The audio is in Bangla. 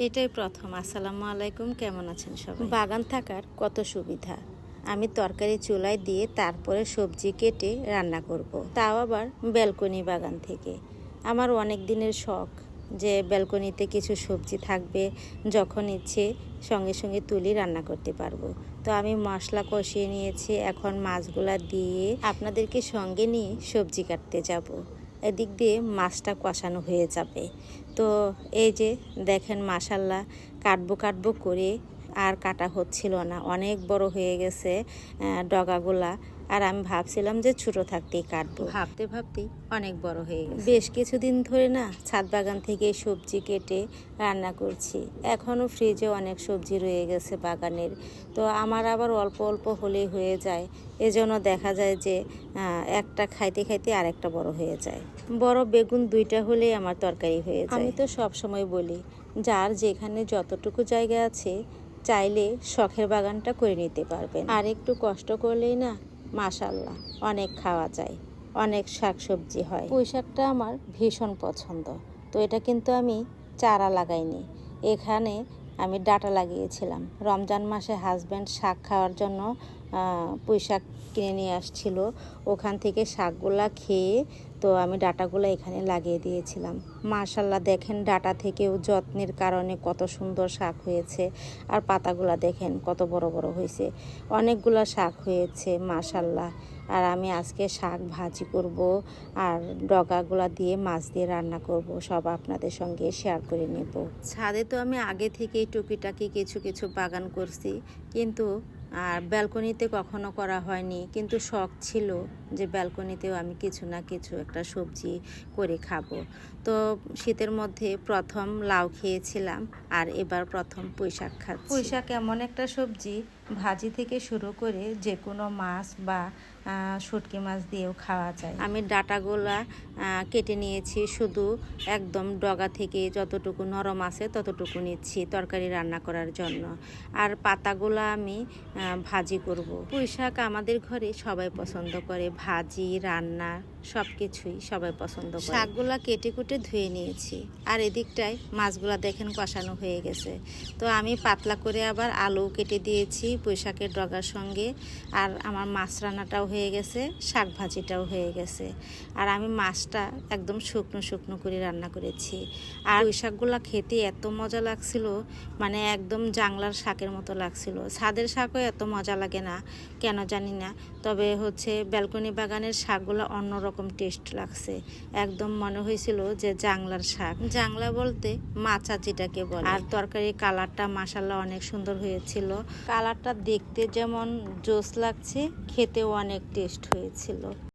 এটাই প্রথম। আসসালামু আলাইকুম, কেমন আছেন সবাই? বাগান থাকার কত সুবিধা। আমি তরকারি চুলায় দিয়ে তারপরে সবজি কেটে রান্না করব, তাও আবার ব্যালকনি বাগান থেকে। আমার অনেক দিনের শখ যে ব্যালকনিতে কিছু সবজি থাকবে, যখন ইচ্ছে সঙ্গে সঙ্গে তুলি রান্না করতে পারবো। তো আমি মশলা কষিয়ে নিয়েছি, এখন মাছগুলা দিয়ে আপনাদেরকে সঙ্গে নিয়ে সবজি কাটতে যাব। এদিক দিয়ে মাছটা কষানো হয়ে যাবে। তো এই যে দেখেন, মাশাল্লাহ কাটবো করে আর কাটা হচ্ছিল না, অনেক বড় হয়ে গেছে ডগাগুলা। আর আমি ভাবছিলাম যে ছোটো থাকতেই কাটবো, ভাবতে ভাবতেই অনেক বড় হয়ে গেছে। বেশ কিছুদিন ধরে না ছাদ বাগান থেকে সবজি কেটে রান্না করছি। এখনও ফ্রিজে অনেক সবজি রয়ে গেছে বাগানের। তো আমার আবার অল্প অল্প হলেই হয়ে যায়, এজন্য দেখা যায় যে একটা খাইতে খাইতে আরেকটা বড় হয়ে যায়। বড় বেগুন 2টা হলেই আমার তরকারি হয়ে যায়। আমি তো সব সময় বলি, যার যেখানে যতটুকু জায়গা আছে চাইলে শখের বাগানটা করে নিতে পারবেন। আর একটু কষ্ট করলেই না মাশাল্লাহ অনেক খাওয়া যায়, অনেক শাকসবজি হয়। পুঁই শাকটা আমার ভীষণ পছন্দ। তো এটা কিন্তু আমি চারা লাগাইনি, এখানে আমি ডাঁটা লাগিয়েছিলাম। রমজান মাসে হাজব্যান্ড শাক খাওয়ার জন্য পুঁই শাক কিনে নিয়ে আসছিল, ওখান থেকে শাকগুলা খেয়ে তো আমি ডাঁটাগুলো এখানে লাগিয়ে দিয়েছিলাম। মাশাল্লাহ দেখেন, ডাঁটা থেকেও যত্নের কারণে কত সুন্দর শাক হয়েছে। আর পাতাগুলা দেখেন কত বড় বড় হয়েছে, অনেকগুলো শাক হয়েছে মাশাল্লাহ। আর আমি আজকে শাক ভাজি করব আর ডগাগুলা দিয়ে মাছ দিয়ে রান্না করব, সব আপনাদের সঙ্গে শেয়ার করে নেব। ছাদে তো আমি আগে থেকেই টুকিটাকি কিছু কিছু বাগান করছি, কিন্তু আর ব্যালকনিতে কখনো করা হয়নি। কিন্তু শখ ছিল যে ব্যালকনিতেও আমি কিছু না কিছু একটা সবজি করে খাবো। তো শীতের মধ্যে প্রথম লাউ খেয়েছিলাম, আর এবার প্রথম পুঁই শাক খাচ্ছি। পুঁই শাক এমন একটা সবজি, ভাজি থেকে শুরু করে যে কোনো মাছ বা শুটকি মাছ দিয়েও খাওয়া যায়। আমি ডাঁটাগুলা কেটে নিয়েছি, শুধু একদম ডগা থেকে যতটুকু নরম আছে ততটুকু নিচ্ছি তরকারি রান্না করার জন্য। আর পাতাগুলা আমি ভাজি করব। পুঁই শাক আমাদের ঘরে সবাই পছন্দ করে, ভাজি রান্না সব কিছুই সবাই পছন্দ করে। শাকগুলা কেটে কুটে ধুয়ে নিয়েছি, আর এদিকটায় মাছগুলা দেখেন কষানো হয়ে গেছে। তো আমি পাতলা করে আবার আলু কেটে দিয়েছি পুঁই শাকের ডগার সঙ্গে। আর আমার মাছ রান্নাটাও হয়ে গেছে, শাক ভাজিটাও হয়ে গেছে। আর আমি মাছটা একদম শুকনো শুকনো করে রান্না করেছি। আর পুঁই শাকগুলা খেতে এত মজা লাগছিল, মানে একদম জাংলার শাকের মতো লাগছিল। ছাদের শাকও এত মজা লাগে না কেন জানি না, তবে হচ্ছে ব্যালকনি বাগানের শাকগুলো অন্যরকম টেস্ট লাগছে। একদম মনে হয়েছিল যে জাংলার শাক, জাংলা বলতে মাচা যেটাকে বলে। আর তরকারির কালারটা মাশাল্লাহ অনেক সুন্দর হয়েছিল। কালারটা দেখতে যেমন জোস লাগছে, খেতেও অনেক টেস্ট হয়েছিল।